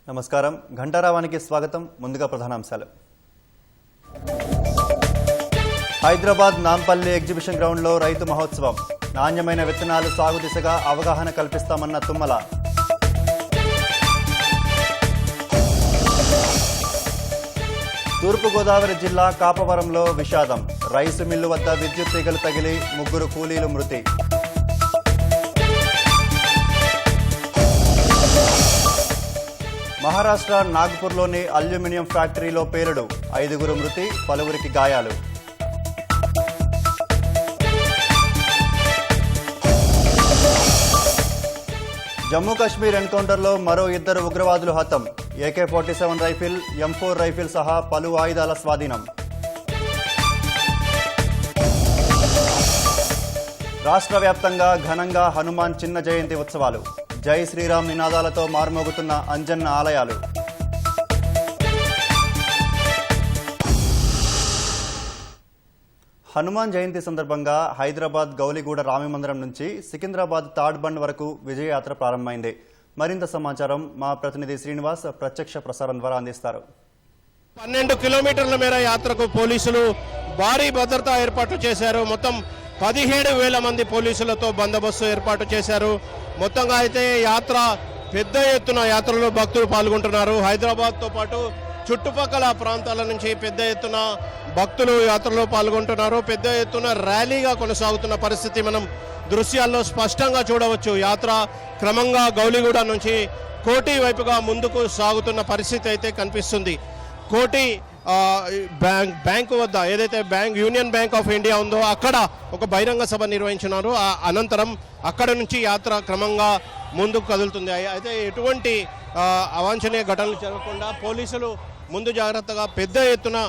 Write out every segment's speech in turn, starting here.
నమస్కారం ఘంటారావానికి స్వాగతం. ముందుగా ప్రధానాంశాలు. హైదరాబాద్ నాంపల్లి ఎగ్జిబిషన్ గ్రౌండ్లో రైతు మహోత్సవం. నాణ్యమైన విత్తనాలు సాగు దిశగా అవగాహన కల్పిస్తామన్న తుమ్మల. తూర్పుగోదావరి జిల్లా కాపవరంలో విషాదం. రైసు మిల్లు వద్ద విద్యుత్ తీగలు తగిలి 3 కూలీలు మృతి. మహారాష్ట్ర నాగ్పూర్లోని అల్యూమినియం ఫ్యాక్టరీలో పేలుడు. 5 మృతి, పలువురికి గాయాలు. జమ్మూ కాశ్మీర్ ఎన్కౌంటర్లో మరో 2 ఉగ్రవాదులు హతం. AK-47 రైఫిల్, M4 రైఫిల్ సహా పలు ఆయుధాల స్వాధీనం. రాష్ట్ర వ్యాప్తంగా ఘనంగా హనుమాన్ చిన్న జయంతి ఉత్సవాలు. జై శ్రీరామ్ నినాదాలతో మార్మోగుతున్న అంజన్న ఆలయాలు. హనుమాన్ జయంతి సందర్భంగా హైదరాబాద్ గౌలిగూడ రామమందిరం నుంచి సికింద్రాబాద్ థర్డ్ బండ్ వరకు విజయయాత్ర ప్రారంభమైంది. మరింత సమాచారం మా ప్రతినిధి శ్రీనివాస్ ప్రత్యక్ష ప్రసారం ద్వారా అందిస్తారు. 12 కిలోమీటర్ల మేర యాత్రకు పోలీసులు భారీ భద్రతా ఏర్పాట్లు చేశారు. మొత్తం 17,000 మంది పోలీసులతో బందోబస్తు ఏర్పాటు చేశారు. మొత్తంగా అయితే యాత్ర పెద్ద ఎత్తున యాత్రలో భక్తులు పాల్గొంటున్నారు. హైదరాబాద్తో పాటు చుట్టుపక్కల ప్రాంతాల నుంచి పెద్ద ఎత్తున భక్తులు యాత్రలో పాల్గొంటున్నారు. పెద్ద ఎత్తున ర్యాలీగా కొనసాగుతున్న పరిస్థితి మనం దృశ్యాల్లో స్పష్టంగా చూడవచ్చు. యాత్ర క్రమంగా గౌలిగూడ నుంచి కోటి వైపుగా ముందుకు సాగుతున్న పరిస్థితి అయితే కనిపిస్తుంది. కోటి బ్యాంకు వద్ద ఏదైతే యూనియన్ బ్యాంక్ ఆఫ్ ఇండియా ఉందో అక్కడ ఒక బహిరంగ సభ నిర్వహించినారు. అనంతరం అక్కడ నుంచి యాత్ర క్రమంగా ముందుకు కదులుతుంది. అయితే ఎటువంటి అవాంఛనీయ ఘటనలు జరగకుండా పోలీసులు ముందు జాగ్రత్తగా పెద్ద ఎత్తున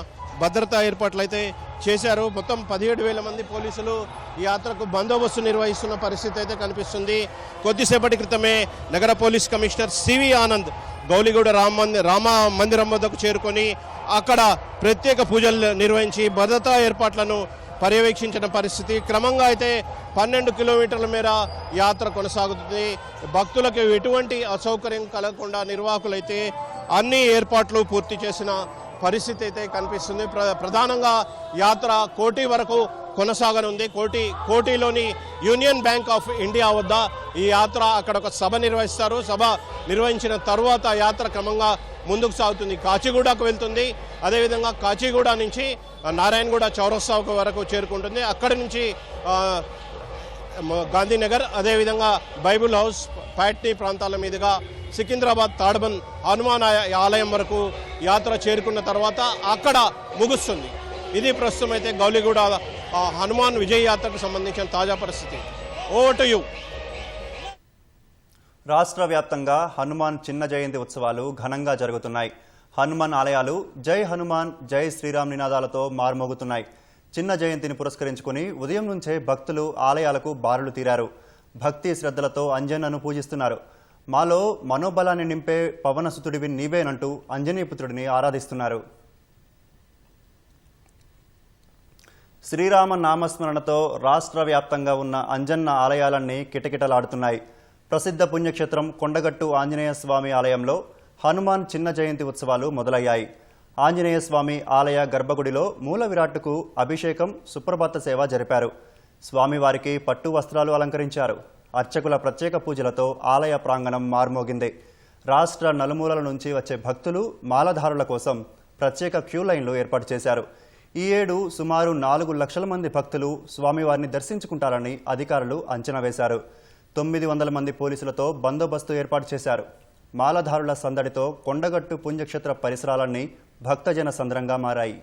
భద్రతా ఏర్పాట్లు అయితే చేశారు. మొత్తం 17,000 మంది పోలీసులు ఈ యాత్రకు బందోబస్తు నిర్వహిస్తున్న పరిస్థితి అయితే కనిపిస్తుంది. కొద్దిసేపటి క్రితమే నగర police commissioner C V Anand Gowliguda Rama Mandiram వద్దకు చేరుకొని అక్కడ ప్రత్యేక పూజలు నిర్వహించి భద్రతా ఏర్పాట్లను పర్యవేక్షించిన పరిస్థితి. క్రమంగా అయితే 12 కిలోమీటర్ల మేర యాత్ర కొనసాగుతుంది. భక్తులకు ఎటువంటి అసౌకర్యం కలగకుండా నిర్వాహకులైతే అన్ని ఏర్పాట్లు పూర్తి చేసిన పరిస్థితి అయితే కనిపిస్తుంది. ప్రధానంగా యాత్ర కోటి వరకు కొనసాగనుంది. కోటిలోని యూనియన్ బ్యాంక్ ఆఫ్ ఇండియా వద్ద ఈ యాత్ర అక్కడ ఒక సభ నిర్వహిస్తారు. సభ నిర్వహించిన తర్వాత యాత్ర క్రమంగా ముందుకు సాగుతుంది. కాచిగూడకు వెళ్తుంది. అదేవిధంగా కాచిగూడ నుంచి నారాయణగూడ చౌరస్తా వరకు చేరుకుంటుంది. అక్కడి నుంచి గాంధీనగర్, అదేవిధంగా బైబుల్ హౌస్, ప్యాట్నీ ప్రాంతాల మీదుగా సికింద్రాబాద్ థర్డ్ బండ్ హనుమాన్ ఆలయం వరకు యాత్ర చేరుకున్న తర్వాత అక్కడ ముగుస్తుంది. ఇది ప్రస్తుతం అయితే గౌలిగూడ హనుమాన్ విజయ యాత్రకు సంబంధించిన తాజా పరిస్థితి. Over to you. రాష్ట్ర వ్యాప్తంగా హనుమాన్ చిన్న జయంతి ఉత్సవాలు ఘనంగా జరుగుతున్నాయి. హనుమాన్ ఆలయాలు జై హనుమాన్, జై శ్రీరామ్ నినాదాలతో మార్మోగుతున్నాయి. చిన్న జయంతిని పురస్కరించుకుని ఉదయం నుంచే భక్తులు ఆలయాలకు బారులు తీరారు. భక్తి శ్రద్ధలతో అంజన్నను పూజిస్తున్నారు. మాలో మనోబలాన్ని నింపే పవనసుతుడివి నీవేనంటూ అంజనీపుత్రుడిని ఆరాధిస్తున్నారు. శ్రీరామ నామస్మరణతో రాష్ట్ర వ్యాప్తంగా ఉన్న అంజన్న ఆలయాలన్నీ కిటకిటలాడుతున్నాయి. ప్రసిద్ధ పుణ్యక్షేత్రం కొండగట్టు ఆంజనేయ స్వామి ఆలయంలో హనుమాన్ చిన్న జయంతి ఉత్సవాలు మొదలయ్యాయి. ఆంజనేయ స్వామి ఆలయ గర్భగుడిలో మూల విరాట్టుకు అభిషేకం, సుప్రభాత సేవ జరిపారు. స్వామివారికి పట్టు వస్త్రాలు అలంకరించారు. అర్చకుల ప్రత్యేక పూజలతో ఆలయ ప్రాంగణం మార్మోగింది. రాష్ట్ర నలుమూలల నుంచి వచ్చే భక్తులు, మాలధారుల కోసం ప్రత్యేక క్యూ లైన్లు ఏర్పాటు చేశారు. ఈ ఏడు సుమారు 4 లక్షల మంది భక్తులు స్వామివారిని దర్శించుకుంటారని అధికారులు అంచనా వేశారు. 900 మంది పోలీసులతో బందోబస్తు ఏర్పాటు చేశారు. మాలధారుల సందడితో కొండగట్టు పుణ్యక్షేత్ర పరిసరాలన్నీ భక్తజన సంద్రంగా మారాయి.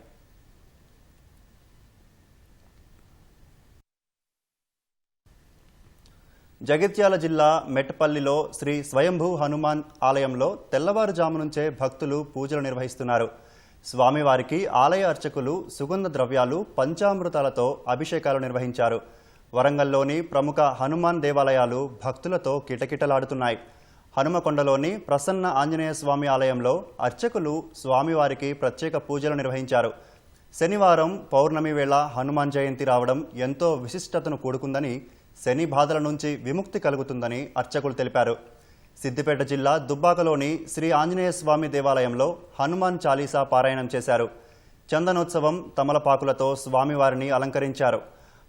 జగిత్యాల జిల్లా మెట్పల్లిలో శ్రీ స్వయంభూ హనుమాన్ ఆలయంలో తెల్లవారుజాము నుంచే భక్తులు పూజలు నిర్వహిస్తున్నారు. స్వామివారికి ఆలయ అర్చకులు సుగంధ ద్రవ్యాలు, పంచామృతాలతో అభిషేకాలు నిర్వహించారు. వరంగల్లోని ప్రముఖ హనుమాన్ దేవాలయాలు భక్తులతో కిటకిటలాడుతున్నాయి. హనుమకొండలోని ప్రసన్న ఆంజనేయ స్వామి ఆలయంలో అర్చకులు స్వామివారికి ప్రత్యేక పూజలు నిర్వహించారు. శనివారం పౌర్ణమి వేళ హనుమాన్ జయంతి రావడం ఎంతో విశిష్టతను కూడుకుందని, శని బాధల నుంచి విముక్తి కలుగుతుందని అర్చకులు తెలిపారు. సిద్దిపేట జిల్లా దుబ్బాకలోని శ్రీ ఆంజనేయ స్వామి దేవాలయంలో హనుమాన్ చాలీసా పారాయణం చేశారు. చందనోత్సవం, తమలపాకులతో స్వామివారిని అలంకరించారు.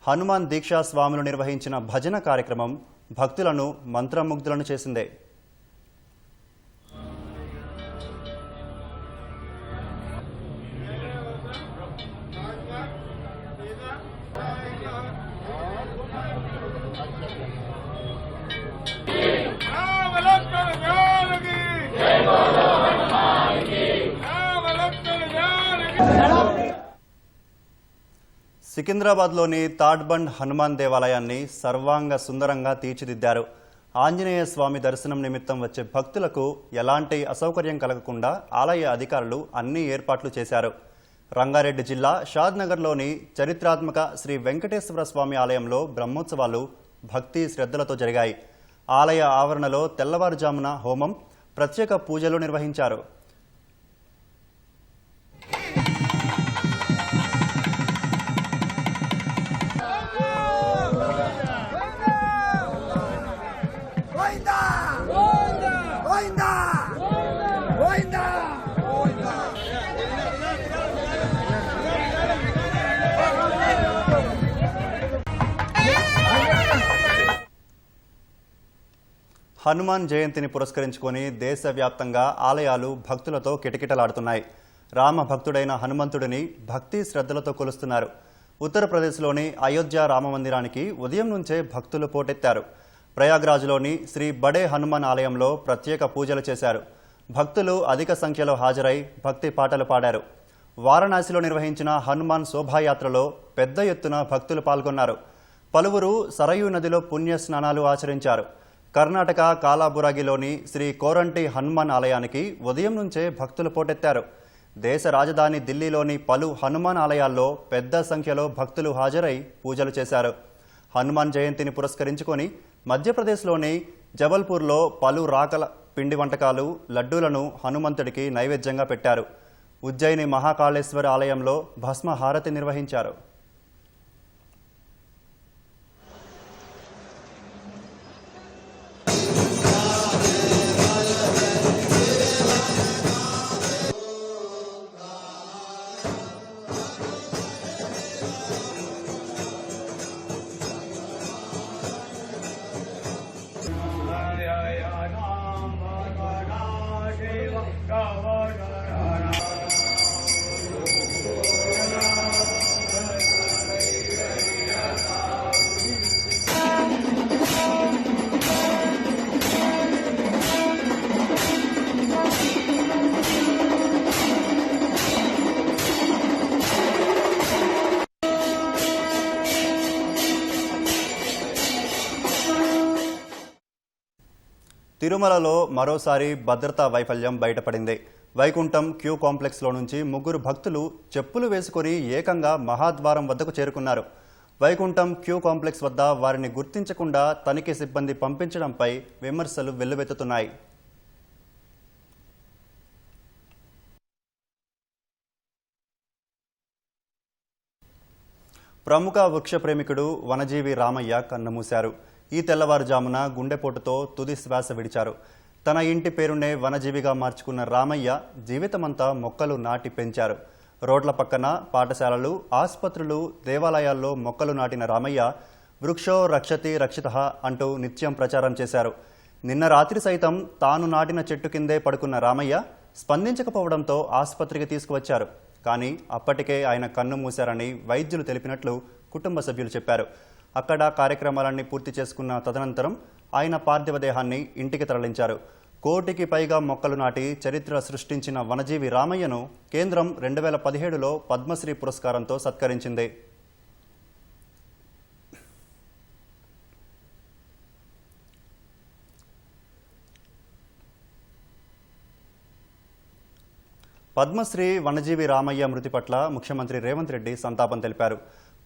హనుమాన్ దీక్షా స్వాములు నిర్వహించిన భజన కార్యక్రమం భక్తులను మంత్రముగ్ధులను చేసిందే. సికింద్రాబాద్లోని తాడ్బండ్ హనుమాన్ దేవాలయాన్ని సర్వాంగ సుందరంగా తీర్చిదిద్దారు. ఆంజనేయ స్వామి దర్శనం నిమిత్తం వచ్చే భక్తులకు ఎలాంటి అసౌకర్యం కలగకుండా ఆలయ అధికారులు అన్ని ఏర్పాట్లు చేశారు. రంగారెడ్డి జిల్లా షాద్నగర్లోని చరిత్రాత్మక శ్రీ వెంకటేశ్వర స్వామి ఆలయంలో బ్రహ్మోత్సవాలు భక్తి శ్రద్ధలతో జరిగాయి. ఆలయ ఆవరణలో తెల్లవారుజామున హోమం, ప్రత్యేక పూజలు నిర్వహించారు. హనుమాన్ జయంతిని పురస్కరించుకొని దేశవ్యాప్తంగా ఆలయాలు భక్తులతో కిటకిటలాడుతున్నాయి. రామ భక్తుడైన హనుమంతుడిని భక్తి శ్రద్ధలతో కొలుస్తున్నారు. ఉత్తరప్రదేశ్లోని అయోధ్య రామమందిరానికి ఉదయం నుంచే భక్తులు పోటెత్తారు. ప్రయాగ్రాజ్లోని శ్రీ బడే హనుమాన్ ఆలయంలో ప్రత్యేక పూజలు చేశారు. భక్తులు అధిక సంఖ్యలో హాజరై భక్తి పాటలు పాడారు. వారణాసిలో నిర్వహించిన హనుమాన్ శోభాయాత్రలో పెద్ద ఎత్తున భక్తులు పాల్గొన్నారు. పలువురు సరయూ నదిలో పుణ్య స్నానాలు ఆచరించారు. కర్ణాటక కాలాబురాగిలోని శ్రీ కోరంటి హనుమాన్ ఆలయానికి ఉదయం నుంచే భక్తులు పోటెత్తారు. దేశ రాజధాని ఢిల్లీలోని పలు హనుమాన్ ఆలయాల్లో పెద్ద సంఖ్యలో భక్తులు హాజరై పూజలు చేశారు. హనుమాన్ జయంతిని పురస్కరించుకొని మధ్యప్రదేశ్లోని జబల్పూర్లో పలు రాకల పిండి వంటకాలు, లడ్డూలను హనుమంతుడికి నైవేద్యంగా పెట్టారు. ఉజ్జయిని మహాకాళేశ్వర ఆలయంలో భస్మ హారతి నిర్వహించారు. తిరుమలలో మరోసారి భద్రతా వైఫల్యం బయటపడింది. వైకుంఠం క్యూ కాంప్లెక్స్లో నుంచి ముగ్గురు భక్తులు చెప్పులు వేసుకొని ఏకంగా మహాద్వారం వద్దకు చేరుకున్నారు. వైకుంఠం క్యూ కాంప్లెక్స్ వద్ద వారిని గుర్తించకుండా తనిఖీ సిబ్బంది పంపించడంపై విమర్శలు వెల్లువెత్తుతున్నాయి. ప్రముఖ వృక్ష ప్రేమికుడు వనజీవి రామయ్య కన్నుమూశారు. ఈ తెల్లవారుజామున గుండెపోటుతో తుది శ్వాస విడిచారు. తన ఇంటి పేరునే వనజీవిగా మార్చుకున్న రామయ్య జీవితమంతా మొక్కలు నాటి పెంచారు. రోడ్ల పక్కన పాఠశాలలు, ఆసుపత్రులు, దేవాలయాల్లో మొక్కలు నాటిన రామయ్య వృక్షో రక్షతి రక్షితః అంటూ నిత్యం ప్రచారం చేశారు. నిన్న రాత్రి సైతం తాను నాటిన చెట్టు కిందే పడుకున్న రామయ్య స్పందించకపోవడంతో ఆసుపత్రికి తీసుకువచ్చారు. కానీ అప్పటికే ఆయన కన్ను మూశారని వైద్యులు తెలిపినట్లు కుటుంబ సభ్యులు చెప్పారు. అక్కడ కార్యక్రమాలన్నీ పూర్తి చేసుకున్న తదనంతరం ఆయన పార్థివ దేహాన్ని ఇంటికి తరలించారు. 1 కోటికి పైగా మొక్కలు నాటి చరిత్ర సృష్టించిన వనజీవి రామయ్యను కేంద్రం 2017లో పద్మశ్రీ పురస్కారంతో సత్కరించింది. పద్మశ్రీ వనజీవి రామయ్య మృతి పట్ల ముఖ్యమంత్రి రేవంత్ రెడ్డి సంతాపం తెలిపారు.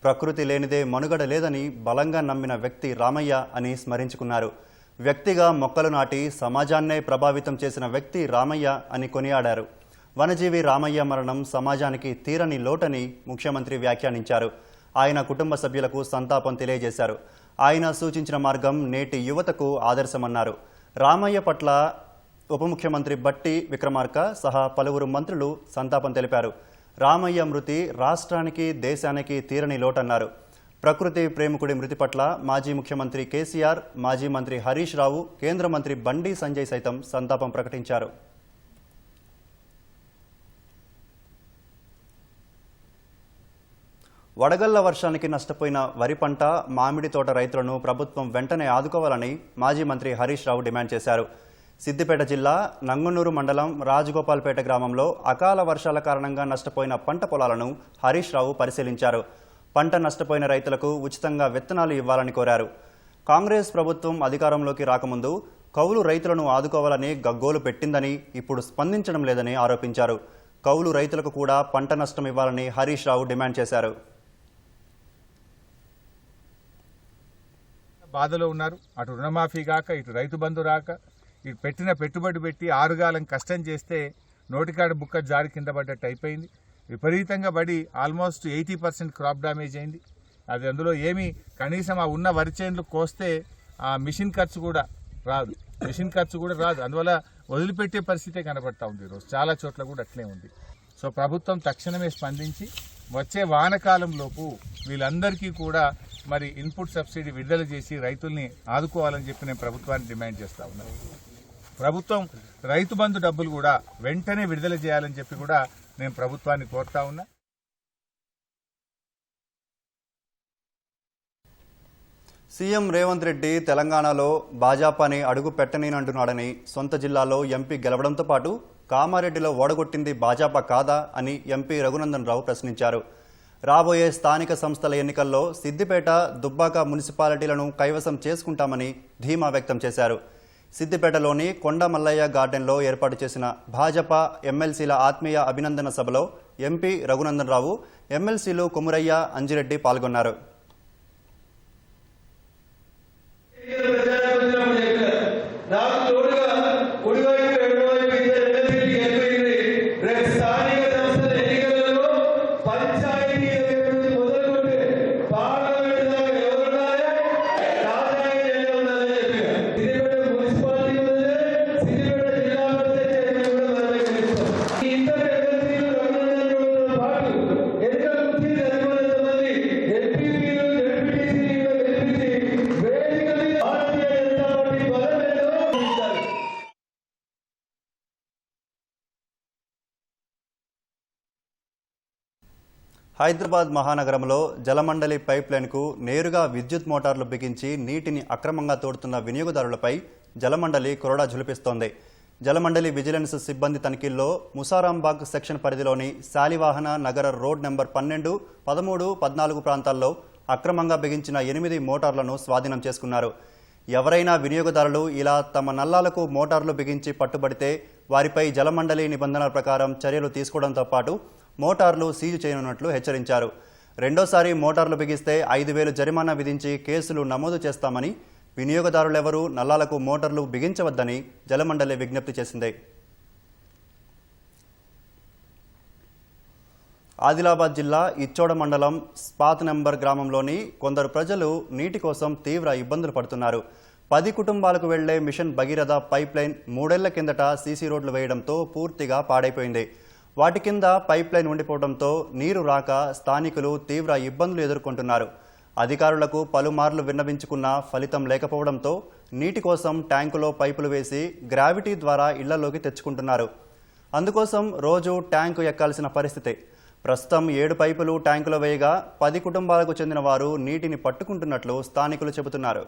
ప్రకృతి లేనిదే మనుగడ లేదని బలంగా నమ్మిన వ్యక్తి రామయ్య అని స్మరించుకున్నారు. వ్యక్తిగా మొక్కలు నాటి సమాజాన్నే ప్రభావితం చేసిన వ్యక్తి రామయ్య అని కొనియాడారు. వనజీవి రామయ్య మరణం సమాజానికి తీరని లోటని ముఖ్యమంత్రి వ్యాఖ్యానించారు. ఆయన కుటుంబ సభ్యులకు సంతాపం తెలియజేశారు. ఆయన సూచించిన మార్గం నేటి యువతకు ఆదర్శమన్నారు. రామయ్య పట్ల ఉప ముఖ్యమంత్రి బట్టి విక్రమార్క సహా పలువురు మంత్రులు సంతాపం తెలిపారు. రామయ్య మృతి రాష్ట్రానికి దేశానికి తీరని లోటన్నారు. ప్రకృతి ప్రేమికుడి మృతి పట్ల మాజీ ముఖ్యమంత్రి కేసీఆర్, మాజీ మంత్రి హరీష్ రావు, కేంద్ర మంత్రి బండి సంజయ్ సైతం సంతాపం ప్రకటించారు. వడగళ్ల వర్షానికి నష్టపోయిన వరి పంట, మామిడి తోట రైతులను ప్రభుత్వం వెంటనే ఆదుకోవాలని మాజీ మంత్రి హరీష్ రావు డిమాండ్ చేశారు. సిద్దిపేట జిల్లా నంగునూరు మండలం రాజగోపాల్పేట గ్రామంలో అకాల వర్షాల కారణంగా నష్టపోయిన పంట పొలాలను హరీష్ రావు పరిశీలించారు. పంట నష్టపోయిన రైతులకు ఉచితంగా విత్తనాలు ఇవ్వాలని కోరారు. కాంగ్రెస్ ప్రభుత్వం అధికారంలోకి రాకముందు కౌలు రైతులను ఆదుకోవాలని గగ్గోలు పెట్టిందని, ఇప్పుడు స్పందించడం లేదని ఆరోపించారు. కౌలు రైతులకు కూడా పంట నష్టం ఇవ్వాలని హరీష్ రావు డిమాండ్ చేశారు. బాధలో ఉన్నారు. అటు రుణమాఫీ కాక, ఇటు రైతు బంధు రాక, ఇటు పెట్టిన పెట్టుబడి పెట్టి ఆరుగాలం కష్టం చేస్తే నోటికాడ బుక్క జారి కింద పడ్డట్టు అయిపోయింది. విపరీతంగా పడి ఆల్మోస్ట్ 80% క్రాప్ డ్యామేజ్ అయింది. అది అందులో ఏమి కనీసం ఆ ఉన్న వరి చేనులు కోస్తే ఆ మిషన్ ఖర్చు కూడా రాదు. అందువల్ల వదిలిపెట్టే పరిస్థితే కనబడతా ఉంది. ఈరోజు చాలా చోట్ల కూడా అట్లే ఉంది. సో ప్రభుత్వం తక్షణమే స్పందించి వచ్చే వానకాలంలోపు వీళ్ళందరికీ కూడా మరి ఇన్పుట్ సబ్సిడీ విడుదల చేసి రైతుల్ని ఆదుకోవాలని చెప్పి నేను ప్రభుత్వాన్ని డిమాండ్ చేస్తా ఉన్నాను. ప్రభుత్వం రైతు బంధు డబ్బులు కూడా వెంటనే విడుదల చేయాలని చెప్పి కూడా నేను ప్రభుత్వాన్ని కోరుతా ఉన్నా. సీఎం రేవంత్ రెడ్డి తెలంగాణలో భాజపాని అడుగు పెట్టనేనంటున్నాడని, సొంత జిల్లాలో ఎంపీ గెలవడంతో పాటు కామారెడ్డిలో ఓడగొట్టింది భాజపా కాదా అని ఎంపీ రఘునందన్ రావు ప్రశ్నించారు. రాబోయే స్థానిక సంస్థల ఎన్నికల్లో సిద్దిపేట, దుబ్బాక మున్సిపాలిటీలను కైవసం చేసుకుంటామని ధీమా వ్యక్తం చేశారు. సిద్దిపేటలోని కొండ మల్లయ్య గార్డెన్లో ఏర్పాటు చేసిన భాజపా ఎమ్మెల్సీల ఆత్మీయ అభినందన సభలో ఎంపీ రఘునందన్ రావు, ఎమ్మెల్సీలు కొమురయ్య, అంజిరెడ్డి పాల్గొన్నారు. హైదరాబాద్ మహానగరంలో జలమండలి పైప్ లైన్కు నేరుగా విద్యుత్ మోటార్లు బిగించి నీటిని అక్రమంగా తోడుతున్న వినియోగదారులపై జలమండలి కొరడా ఝులిపిస్తోంది. జలమండలి విజిలెన్స్ సిబ్బంది తనిఖీల్లో ముసారాంబాగ్ సెక్షన్ పరిధిలోని శాలివాహన నగర రోడ్ నెంబర్ 12, 13, 14 ప్రాంతాల్లో అక్రమంగా బిగించిన 8 మోటార్లను స్వాధీనం చేసుకున్నారు. ఎవరైనా వినియోగదారులు ఇలా తమ నల్లాలకు మోటార్లు బిగించి పట్టుబడితే వారిపై జలమండలి నిబంధనల ప్రకారం చర్యలు తీసుకోవడంతో పాటు మోటార్లు సీజు చేయనున్నట్లు హెచ్చరించారు. రెండోసారి మోటార్లు బిగిస్తే 5,000 జరిమానా విధించి కేసులు నమోదు చేస్తామని, వినియోగదారులెవరూ నల్లాలకు మోటార్లు బిగించవద్దని జలమండలి విజ్ఞప్తి చేసింది. ఆదిలాబాద్ జిల్లా ఇచ్చోడ మండలం స్పాత్ నెంబర్ గ్రామంలోని కొందరు ప్రజలు నీటి కోసం తీవ్ర ఇబ్బందులు పడుతున్నారు. 10 కుటుంబాలకు వెళ్లే మిషన్ భగీరథ పైప్ లైన్ 3 ఏళ్ల కిందట సీసీ రోడ్లు వేయడంతో పూర్తిగా పాడైపోయింది. వాటి కింద పైప్ లైన్ ఉండిపోవడంతో నీరు రాక స్థానికులు తీవ్ర ఇబ్బందులు ఎదుర్కొంటున్నారు. అధికారులకు పలుమార్లు విన్నవించుకున్నా ఫలితం లేకపోవడంతో నీటి కోసం ట్యాంకులో పైపులు వేసి గ్రావిటీ ద్వారా ఇళ్లలోకి తెచ్చుకుంటున్నారు. అందుకోసం రోజు ట్యాంకు ఎక్కాల్సిన పరిస్థితి. ప్రస్తుతం 7 పైపులు ట్యాంకులో వేయగా 10 కుటుంబాలకు చెందిన వారు నీటిని పట్టుకుంటున్నట్లు స్థానికులు చెబుతున్నారు.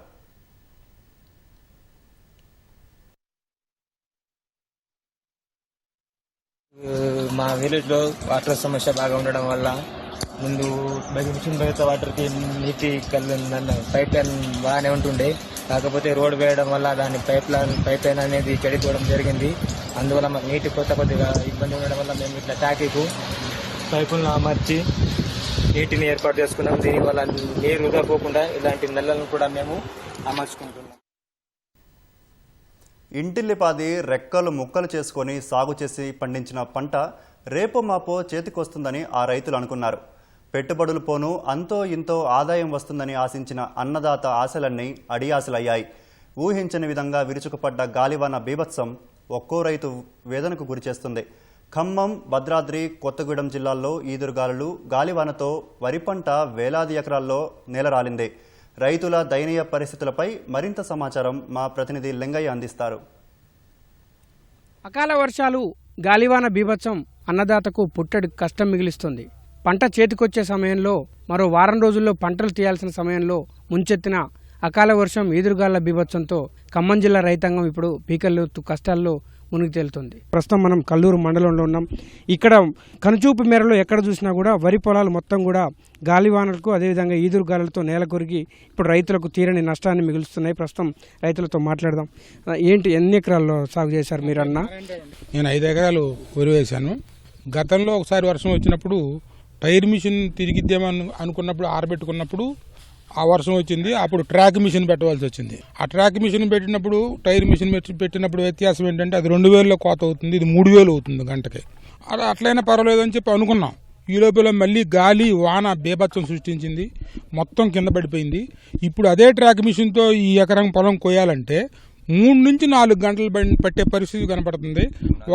మా విలేజ్లో వాటర్ సమస్య బాగా ఉండడం వల్ల ముందు మిషన్ భగీరథ వాటర్కి నీటి పైప్ లైన్ బాగానే ఉంటుండే. కాకపోతే రోడ్ వేయడం వల్ల దాని పైప్ లైన్ అనేది చెడిపోవడం జరిగింది. అందువల్ల నీటి కొద్దిగా ఇబ్బంది ఉండడం వల్ల మేము ఇట్లా ట్యాంకీకు పైపులను అమర్చి నీటిని ఏర్పాటు చేసుకున్నాం. దీనివల్ల నీరు వృధా పోకుండా ఇలాంటి నెలలను కూడా మేము అమర్చుకుంటున్నాం. ఇంటిల్లిపాది రెక్కలు ముక్కలు చేసుకొని సాగు చేసి పండించిన పంట రేపో మాపో చేతికొస్తుందని ఆ రైతులు అనుకున్నారు. పెట్టుబడులు పోను అంతో ఇంతో ఆదాయం వస్తుందని ఆశించిన అన్నదాత ఆశలన్నీ అడియాసలయ్యాయి. ఊహించని విధంగా విరుచుకుపడ్డ గాలివాన బీభత్సం ఒక్కో రైతు వేదనకు గురిచేస్తుంది. ఖమ్మం, భద్రాద్రి, కొత్తగూడెం జిల్లాల్లో ఈదురుగాలులు, గాలివానతో వరి పంట వేలాది ఎకరాల్లో నేలరాలింది. రైతుల దయనీయ పరిస్థితులపై మరింత సమాచారం మా ప్రతినిధి లింగయ్య అందిస్తారు. అకాల వర్షాలు, గాలివాన బీభత్సం అన్నదాతకు పుట్టడి కష్టం మిగిలిస్తుంది. పంట చేతికొచ్చే సమయంలో, మరో వారం రోజుల్లో పంటలు తీయాల్సిన సమయంలో ముంచెత్తిన అకాల వర్షం, ఈదురుగాళ్ల బీభత్సంతో ఖమ్మం జిల్లా రైతాంగం ఇప్పుడు పీకల్లోతు కష్టాల్లో మునిగి తేలుతుంది. ప్రస్తుతం మనం కల్లూరు మండలంలో ఉన్నాం. ఇక్కడ కనుచూపు మేరలో ఎక్కడ చూసినా కూడా వరి పొలాలు మొత్తం కూడా గాలివానలకు, అదేవిధంగా ఈదురుగాలులతో నేల కొరిగి ఇప్పుడు రైతులకు తీరని నష్టాన్ని మిగులుస్తున్నాయి. ప్రస్తుతం రైతులతో మాట్లాడదాం. ఏంటి, ఎన్ని ఎకరాల్లో సాగు చేశారు మీరు అన్న? నేను 5 ఎకరాలు వరి వేశాను. గతంలో ఒకసారి వర్షం వచ్చినప్పుడు టైర్ మిషన్ తిరిగిద్దామని అనుకున్నప్పుడు ఆరబెట్టుకున్నప్పుడు ఆ వర్షం వచ్చింది. అప్పుడు ట్రాక్ మిషన్ పెట్టవలసి వచ్చింది. ఆ ట్రాక్ మిషన్ పెట్టినప్పుడు టైర్ మిషన్ పెట్టినప్పుడు వ్యత్యాసం ఏంటంటే అది 2000లో కోత అవుతుంది, ఇది 3000 అవుతుంది గంటకి. అట్లయినా పర్వాలేదు అని చెప్పి అనుకున్నాం. ఈ లోపల మళ్ళీ గాలి వాన బీభత్సం సృష్టించింది, మొత్తం కింద పడిపోయింది. ఇప్పుడు అదే ట్రాక్ మిషన్తో ఈ ఎకరం పొలం కోయాలంటే 3 నుంచి 4 గంటలు పట్టే పరిస్థితి కనపడుతుంది.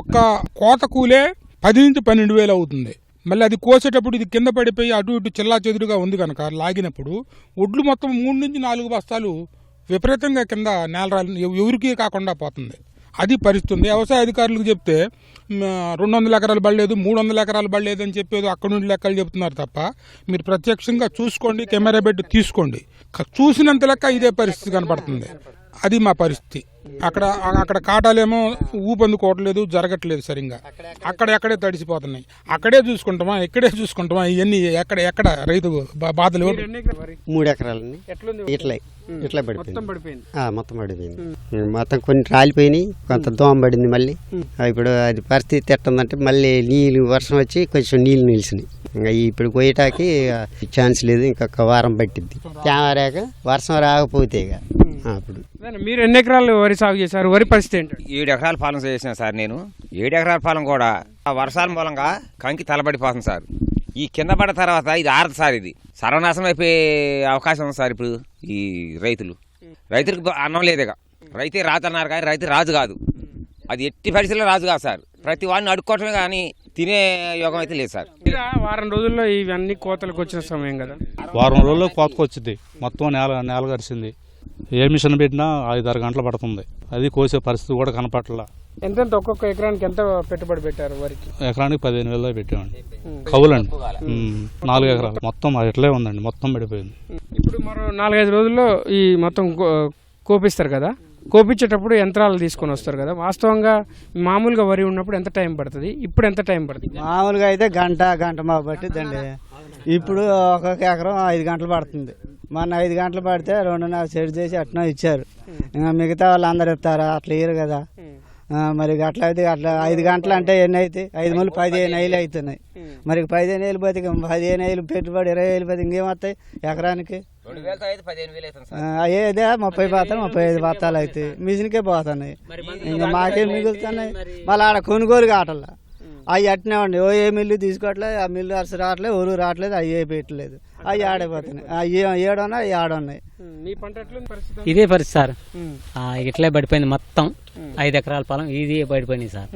ఒక్క కోత కూలే 10 నుంచి 12,000 అవుతుంది. మళ్ళీ అది కోసేటప్పుడు ఇది కింద పడిపోయి అటు ఇటు చిల్లా చెదురుగా ఉంది కనుక లాగినప్పుడు ఒడ్లు మొత్తం 3 నుంచి 4 బస్తాలు విపరీతంగా కింద నేల ఎవరికీ కాకుండా పోతుంది. అది పరిస్థితి. వ్యవసాయ అధికారులకు చెప్తే 200 ఎకరాలు పడలేదు, 300 ఎకరాలు పడలేదు అని చెప్పేది అక్కడ నుండి లెక్కలు చెప్తున్నారు తప్ప మీరు ప్రత్యక్షంగా చూసుకోండి, కెమెరా పెట్టి తీసుకోండి, చూసినంత లెక్క ఇదే పరిస్థితి కనపడుతుంది. అది మా పరిస్థితి. అక్కడ కాటాలేమో ఊపందుకోవట్లేదు, జరగట్లేదు సరిగ్గా. అక్కడే తడిసిపోతున్నాయి. అక్కడే చూసుకుంటామా, ఇక్కడే చూసుకుంటామా, ఇవన్నీ ఎక్కడ రైతు బాధలు. 3 ఎకరాలని ఇట్లా పడిపోయింది. మొత్తం పడిపోయింది. మొత్తం కొన్ని రాలిపోయినాయి, కొంత దోమ పడింది. మళ్ళీ ఇప్పుడు అది పరిస్థితి ఎట్టుందంటే మళ్ళీ నీళ్ళు వర్షం వచ్చి కొంచెం నీళ్ళు నిలిచినాయి. ఇంకా ఇప్పుడు పోయేటాకి ఛాన్స్ లేదు. ఇంకొక వారం పట్టింది. తేమరాక వర్షం రాకపోతే ఇక అప్పుడు. మీరు ఎన్ని ఎకరాలు వరి సాగు చేశారు? వరి పరిస్థితి ఏంటి? 7 ఎకరాల పాలన చేసిన సార్ నేను. 7 ఎకరాల పాలన కూడా ఆ వర్షాల మూలంగా కంకి తలబడిపోతుంది సార్. ఈ కింద పడ్డ తర్వాత ఇది ఆరదు సార్. ఇది సర్వనాశనం అయిపోయే అవకాశం ఉంది సార్. ఇప్పుడు ఈ రైతులకు అన్నం లేదుగా. రైతే రాజు అన్నారు కానీ రైతు రాజు కాదు. అది ఎట్టి పరిస్థితుల్లో రాజు కాదు సార్. ప్రతి వాడిని అడుక్కోవటమే కానీ తినే యోగం అయితే లేదు సార్. వారం రోజుల్లో ఇవన్నీ కోతలకు వచ్చిన సమయం కదా. వారం రోజుల్లో కోతకు వచ్చింది. మొత్తం నేల గడిచింది. ఏ మిషన్ పెట్టినా 5-6 గంటలు పడుతుంది. అది కోసే పరిస్థితి కూడా కనపట్లా. ఎంత ఒక్కొక్క ఎకరానికి ఎంత పెట్టుబడి పెట్టారు వరికి? ఎకరానికి 15,000 పెట్టామండి. కవులండి. 4 ఎకరాలు మొత్తం ఎట్లే ఉందండి, మొత్తం పడిపోయింది. ఇప్పుడు మరో 4-5 రోజుల్లో ఈ మొత్తం కోపిస్తారు కదా. కోపించేటప్పుడు యంత్రాలు తీసుకొని వస్తారు కదా. వాస్తవంగా మామూలుగా వరి ఉన్నప్పుడు ఎంత టైం పడుతుంది, ఇప్పుడు ఎంత టైం పడుతుంది? మామూలుగా అయితే గంట మా పట్టిద్దండి. ఇప్పుడు ఒక్కొక్క ఎకరం 5 గంటలు పడుతుంది. మొన్న 5 గంటలు పడితే 2.5 సెట్ చేసి అట్లా ఇచ్చారు. ఇంకా మిగతా వాళ్ళు అందరు ఇస్తారా? అట్లా ఇయ్యరు కదా. మరి అట్లా అయితే అట్లా 5 గంటలు అంటే ఎన్ని అవుతాయి? 5 మూలు 15,000 అవుతున్నాయి. మరి 15,000 పోతే 15,000 పెట్టుబడి 20,000 పోతే ఇంకేమవుతాయి ఎకరానికి? అయ్యేదే 30 బత్తాలు 35 బత్తాలు అవుతాయి. మిషన్కే పోతున్నాయి. ఇంకా మాకేం మిగులుతున్నాయి? మళ్ళీ ఆడ కొనుగోలు కావట్లా. అవి అట్నే ఉండి ఏ మిల్లు తీసుకోవట్లేదు, ఆ మిల్లు అసలు రావట్లేదు, ఊరు రావట్లేదు, అవి పెట్టలేదు, అవి ఆడైపోతున్నాయి. అవి ఏడున్నాయి, అవి ఆడున్నాయి. ఇదే పరిస్థితి సార్. ఇట్లే పడిపోయింది మొత్తం. 5 ఎకరాల పొలం ఇది పడిపోయింది సార్.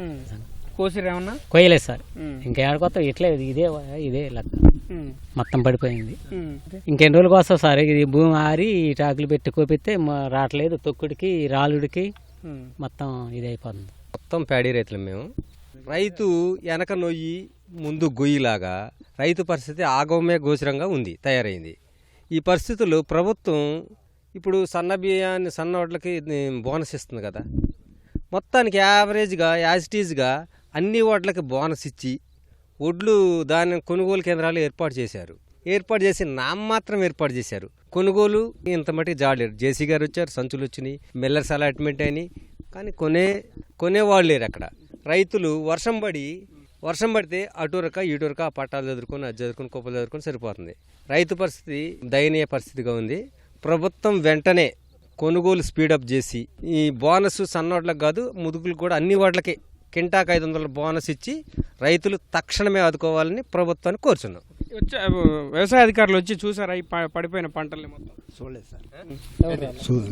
కోసిరేమన్నా కొయ్యలేదు సార్. ఇంకా ఏడకొత్త ఇట్లే ఇదే లెక్క మొత్తం పడిపోయింది. ఇంకెన్ని రోజులకు వస్తావు సార్? ఇది భూమి ఆరి టాకులు పెట్టి కోపిస్తే రావట్లేదు. తొక్కుడికి రాలుడికి మొత్తం ఇది అయిపోతుంది. మొత్తం ప్యాడీ రైతులు మేము. రైతు వెనక నొయ్యి ముందు గొయ్యిలాగా రైతు పరిస్థితి ఆగమే గోచరంగా ఉంది, తయారైంది. ఈ పరిస్థితుల్లో ప్రభుత్వం ఇప్పుడు సన్న బియ్యాన్ని, సన్న వడ్లకి బోనస్ ఇస్తుంది కదా. మొత్తానికి యావరేజ్గా యాజిటీజ్గా అన్ని వడ్లకి బోనస్ ఇచ్చి వడ్లు ధాన్యం కొనుగోలు కేంద్రాలు ఏర్పాటు చేశారు. ఏర్పాటు చేసి నామమాత్రం ఏర్పాటు చేశారు. కొనుగోలు ఇంత మట్టి జాడలేరు. జేసీ గారు వచ్చారు, సంచులు వచ్చినాయి, మిల్లర్స్ అలాట్మెంట్ అయినాయి, కానీ కొనేవాళ్ళు లేరు అక్కడ. రైతులు వర్షం పడితే అటూరక ఇటూరక ఆ పట్టాలు చదువుకొని అది చదువుకొని కుప్పలు చదువుకొని సరిపోతుంది. రైతు పరిస్థితి దయనీయ పరిస్థితిగా ఉంది. ప్రభుత్వం వెంటనే కొనుగోలు స్పీడప్ చేసి ఈ బోనస్ సన్నోట్లకు కాదు ముదుగులకు కూడా అన్ని వాటికి కింటాకు 500 బోనస్ ఇచ్చి రైతులు తక్షణమే ఆదుకోవాలని ప్రభుత్వాన్ని కోరుచున్నాం. వ్యవసాయ అధికారులు వచ్చి చూసారా ఈ పడిపోయిన పంటల్ని మొత్తం? చూడలేదు సార్,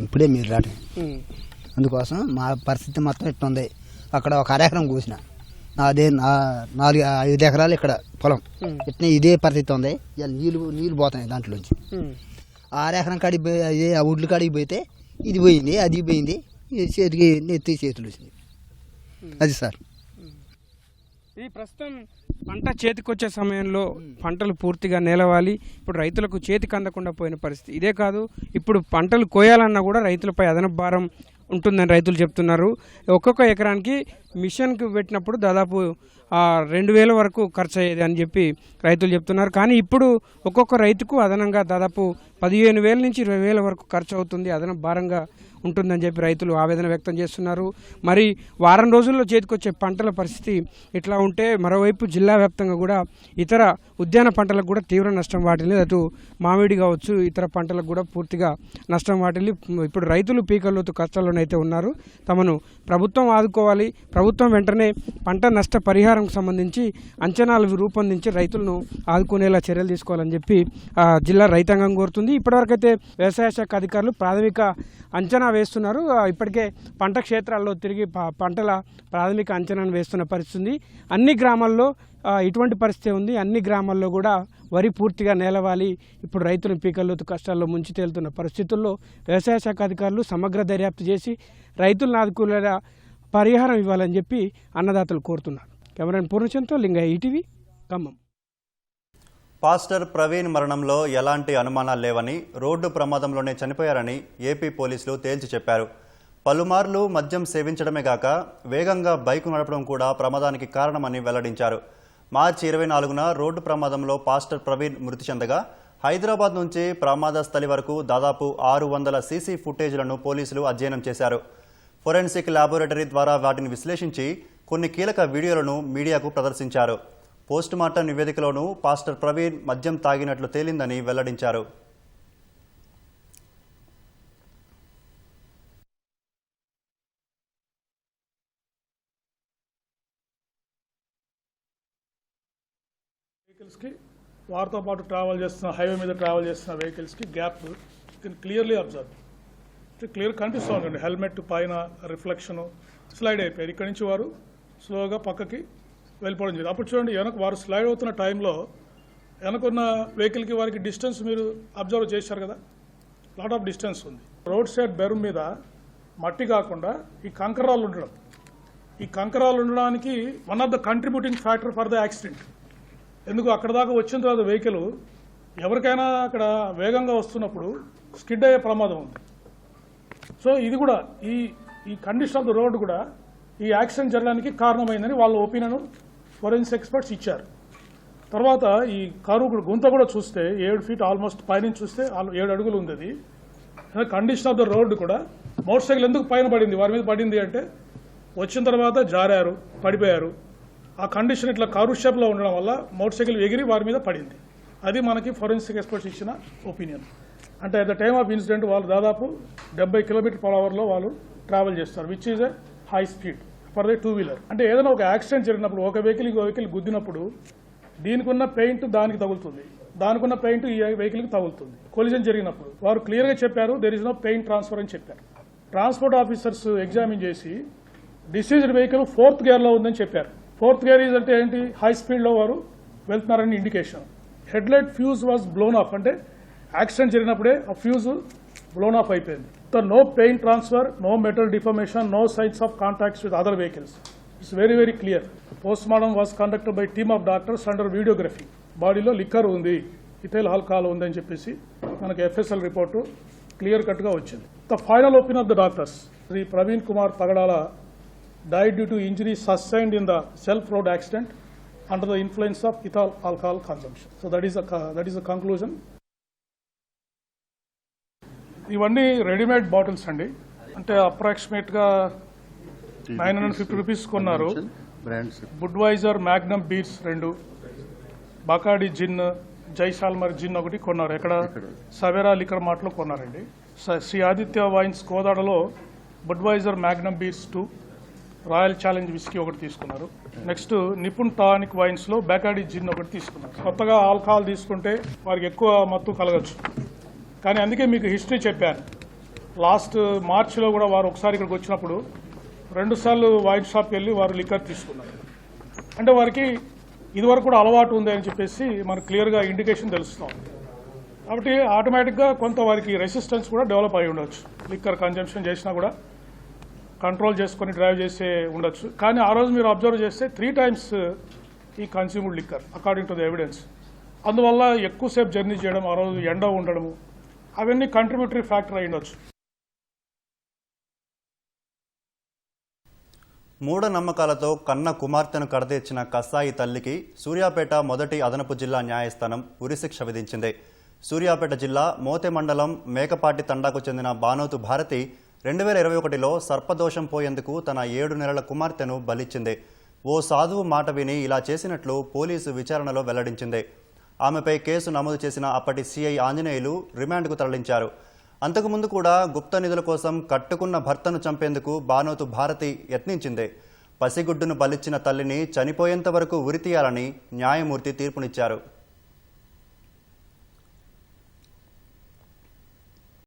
ఇప్పుడే మీరు రావటం. అందుకోసం మా పరిస్థితి మొత్తం ఇట్టుంది. అక్కడ ఒక అరెకరం కూసిన అదే 4-5 ఎకరాలు ఇక్కడ పొలం ఇట్లా ఇదే పరిస్థితి ఉంది. నీళ్ళు పోతున్నాయి దాంట్లోంచి. ఆ అరెకరం కాడికి పోయి ఆ ఉడ్లు కాడికి పోతే ఇది పోయింది, అది పోయింది, చేతికి నెత్తి చేతులు వచ్చింది. అది సార్ ఈ ప్రస్తుతం పంట చేతికొచ్చే సమయంలో పంటలు పూర్తిగా నేలవాలి. ఇప్పుడు రైతులకు చేతికి అందకుండా పోయిన పరిస్థితి. ఇదే కాదు, ఇప్పుడు పంటలు కోయాలన్నా కూడా రైతులపై అదనపు భారం ఉంటుందని రైతులు చెప్తున్నారు. ఒక్కొక్క ఎకరానికి మిషన్కి పెట్టినప్పుడు దాదాపు 2,000 వరకు ఖర్చు అయ్యేది అని చెప్పి రైతులు చెప్తున్నారు. కానీ ఇప్పుడు ఒక్కొక్క రైతుకు అదనంగా దాదాపు 15,000 నుంచి 20,000 వరకు ఖర్చు అవుతుంది, అదనపు భారంగా ఉంటుందని చెప్పి రైతులు ఆవేదన వ్యక్తం చేస్తున్నారు. మరి వారం రోజుల్లో చేతికొచ్చే పంటల పరిస్థితి ఇట్లా ఉంటే మరోవైపు జిల్లా వ్యాప్తంగా కూడా ఇతర ఉద్యాన పంటలకు కూడా తీవ్ర నష్టం వాటిల్లి, అటు మామిడి కావచ్చు ఇతర పంటలకు కూడా పూర్తిగా నష్టం వాటిల్లి ఇప్పుడు రైతులు పీకల్లోతు కష్టాల్లోనైతే ఉన్నారు. తమను ప్రభుత్వం ఆదుకోవాలి, ప్రభుత్వం వెంటనే పంట నష్ట పరిహారంకు సంబంధించి అంచనాలు రూపొందించి రైతులను ఆదుకునేలా చర్యలు తీసుకోవాలని చెప్పి జిల్లా రైతాంగం కోరుతుంది. ఇప్పటివరకైతే వ్యవసాయ శాఖ అధికారులు ప్రాథమిక అంచనా వేస్తున్నారు. ఇప్పటికే పంట క్షేత్రాల్లో తిరిగి పంటల ప్రాథమిక అంచనాను వేస్తున్న పరిస్థితి. అన్ని గ్రామాల్లో ఇటువంటి పరిస్థితి ఉంది. అన్ని గ్రామాల్లో కూడా వరి పూర్తిగా నేలవాలి. ఇప్పుడు రైతులు పీకల్లోతు కష్టాల్లో ముంచి తేలుతున్న పరిస్థితుల్లో వ్యవసాయ శాఖ అధికారులు సమగ్ర దర్యాప్తు చేసి రైతులను ఆదుకునేలా పరిహారం ఇవ్వాలని చెప్పి అన్నదాతలు కోరుతున్నారు. కెమెరామెన్ పూర్ణచంద్రతో లింగయ్య, ఈటీవీ, ఖమ్మం. పాస్టర్ ప్రవీణ్ మరణంలో ఎలాంటి అనుమానాలు లేవని, రోడ్డు ప్రమాదంలోనే చనిపోయారని ఏపీ పోలీసులు తేల్చి చెప్పారు. పలుమార్లు మద్యం సేవించడమే కాక వేగంగా బైకు నడపడం కూడా ప్రమాదానికి కారణమని వెల్లడించారు. మార్చి 24న రోడ్డు ప్రమాదంలో పాస్టర్ ప్రవీణ్ మృతి చెందగా హైదరాబాద్ నుంచి ప్రమాద స్థలి వరకు దాదాపు 600 సీసీ ఫుటేజ్లను పోలీసులు అధ్యయనం చేశారు. ఫోరెన్సిక్ ల్యాబొరేటరీ ద్వారా వాటిని విశ్లేషించి కొన్ని కీలక వీడియోలను మీడియాకు ప్రదర్శించారు. పోస్టుమార్టం నివేదికలోనూ పాస్టర్ ప్రవీణ్ మద్యం తాగినట్లు తేలిందని వెల్లడించారు. వెహికల్స్కి వారితో పాటు ట్రావెల్ చేస్తున్న హైవే మీద ట్రావెల్ చేస్తున్న వెహికల్స్కి గ్యాప్ క్లియర్లీ అబ్జర్వ్, క్లియర్ కనిపిస్తుంది. హెల్మెట్ పైన రిఫ్లెక్షన్ స్లైడ్ అయిపోయారు. ఇక్కడి నుంచి వారు స్లోగా పక్కకి వెళ్ళిపోవడం జరిగింది. అప్పుడు చూడండి, వారు స్లైడ్ అవుతున్న టైంలో వెనకున్న వెహికల్కి వారికి డిస్టెన్స్ మీరు అబ్జర్వ్ చేశారు కదా, లాట్ ఆఫ్ డిస్టెన్స్ ఉంది. రోడ్ సైడ్ బెరుమ్ మీద మట్టి కాకుండా ఈ కంకరాలు ఉండడం, ఈ కంకరాలు ఉండడానికి one of the contributing factor for the accident. ఎందుకు అక్కడ దాకా వచ్చిన తర్వాత వెహికల్ ఎవరికైనా అక్కడ వేగంగా వస్తున్నప్పుడు స్కిడ్ అయ్యే ప్రమాదం ఉంది. సో ఇది కూడా ఈ కండిషన్ ఆఫ్ ద రోడ్ కూడా ఈ యాక్సిడెంట్ జరగడానికి కారణమైందని వాళ్ళ ఒపీనియన్ ఫోరెన్సిక్ ఎక్స్పర్ట్స్ ఇచ్చారు. తర్వాత ఈ కారు గుంత కూడా చూస్తే 7 ఫీట్ ఆల్మోస్ట్ పైనుంచి చూస్తే 7 అడుగులు ఉంది. అది కండిషన్ ఆఫ్ ద రోడ్ కూడా మోటార్ సైకిల్ ఎందుకు పైన పడింది, వారి మీద పడింది అంటే వచ్చిన తర్వాత జారారు, పడిపోయారు. ఆ కండిషన్ ఇట్లా కారు షేప్లో ఉండడం వల్ల మోటార్ సైకిల్ ఎగిరి వారి మీద పడింది. అది మనకి ఫోరెన్సిక్ ఎక్స్పర్ట్స్ ఇచ్చిన ఒపీనియన్. అంటే at the time of incident వాళ్ళు దాదాపు 70 km/h వాళ్ళు ట్రావెల్ చేస్తారు, which is a high speed for the 2-wheeler. అంటే ఏదైనా ఒక యాక్సిడెంట్ జరిగినప్పుడు ఒక వెహికల్ గుద్దినప్పుడు దీనికి ఉన్న పెయింట్ దానికి తగులుతుంది, దానికి ఉన్న పెయింట్ ఈ వెహికల్కి తగులుతుంది. కొలిజన్ జరిగినప్పుడు వారు క్లియర్గా చెప్పారు, there is no paint transfer అని చెప్పారు. ట్రాన్స్పోర్ట్ ఆఫీసర్స్ ఎగ్జామిన్ చేసి డిసీజ్డ్ వెహికల్ 4th గేర్లో ఉందని చెప్పారు. 4th గేర్ ఈజ్ అంటే ఏంటి, హై స్పీడ్లో వారు వెళ్తున్నారని indication. Head light fuse was blown off, అంటే యాక్సిడెంట్ జరిగినప్పుడే ఆ ఫ్యూజ్ బ్లోన్ ఆఫ్ అయిపోయింది. So no paint transfer, no metal deformation, no signs of contacts with other vehicles. It's very clear. Postmortem was conducted by team of doctors under videography. బాడీలో liquor ఉంది, ethyl alcohol ఉందని చెప్పేసి మనకి FSL report clear కట్గా వచ్చింది. The final opinion of the doctors, Shri Praveen Kumar Pagadala died due to injuries sustained in the self-road accident under the influence of ethyl alcohol consumption. So that is the conclusion. ఇవన్నీ readymade bottles అండి, అంటే అప్రాక్సిమేట్గా 950 rupees కొన్నారు. బుడ్వైజర్ magnum beers 2, బకాడి జిన్, జైసాల్మర్ జిన్ ఒకటి కొన్నారు. ఎక్కడ, Savera liquor మార్ట్లో కొన్నారండి. శ్రీ ఆదిత్య వైన్స్ కోదాడలో Budweiser magnum beers 2, royal challenge whisky ఒకటి తీసుకున్నారు. నెక్స్ట్ నిపుణ్ టానిక్ వైన్స్లో బ్యాకాడీ జిన్ ఒకటి తీసుకున్నారు. కొత్తగా ఆల్కహాల్ తీసుకుంటే వారికి ఎక్కువ మత్తు కలగచ్చు, కానీ అందుకే మీకు హిస్టరీ చెప్పాను. లాస్ట్ మార్చిలో కూడా వారు ఒకసారి ఇక్కడికి వచ్చినప్పుడు 2 సార్లు వైన్ షాప్కి వెళ్ళి వారు లిక్కర్ తీసుకున్నారు. అంటే వారికి ఇదివరకు కూడా అలవాటు ఉంది అని చెప్పేసి మనకు క్లియర్గా ఇండికేషన్ తెలుస్తాం. కాబట్టి ఆటోమేటిక్గా కొంత వారికి రెసిస్టెన్స్ కూడా డెవలప్ అయి ఉండొచ్చు. లిక్కర్ కన్జంప్షన్ చేసినా కూడా కంట్రోల్ చేసుకొని డ్రైవ్ చేసే ఉండొచ్చు. కానీ ఆ రోజు మీరు అబ్జర్వ్ చేస్తే 3 times ఈ consumed liquor according to the evidence. అందువల్ల ఎక్కువసేపు జర్నీ చేయడం, ఆ రోజు ఎండ ఉండడము, అవన్నీ కంట్రిబ్యూటరీ ఫ్యాక్టర్ అయి ఉండొచ్చు. మూఢనమ్మకాలతో కన్న కుమార్తెను కడతీర్చిన కసాయి తల్లికి సూర్యాపేట మొదటి అదనపు జిల్లా న్యాయస్థానం ఉరిశిక్ష విధించింది. సూర్యాపేట జిల్లా మోతె మండలం మేకపాటి తండాకు చెందిన బానోతు భారతి 2021లో సర్పదోషం పోయేందుకు తన 7 నెలల కుమార్తెను బలిచ్చింది. ఓ సాధువు మాట విని ఇలా చేసినట్లు పోలీసు విచారణలో వెల్లడించింది. ఆమెపై కేసు నమోదు చేసిన అప్పటి సిఐ ఆంజనేయులు రిమాండ్కు తరలించారు. అంతకుముందు కూడా గుప్త నిధుల కోసం కట్టుకున్న భర్తను చంపేందుకు బానోతు భారతి యత్నించింది. పసిగుడ్డును బలిచ్చిన తల్లిని చనిపోయేంత వరకు ఉరితీయాలని న్యాయమూర్తి తీర్పునిచ్చారు.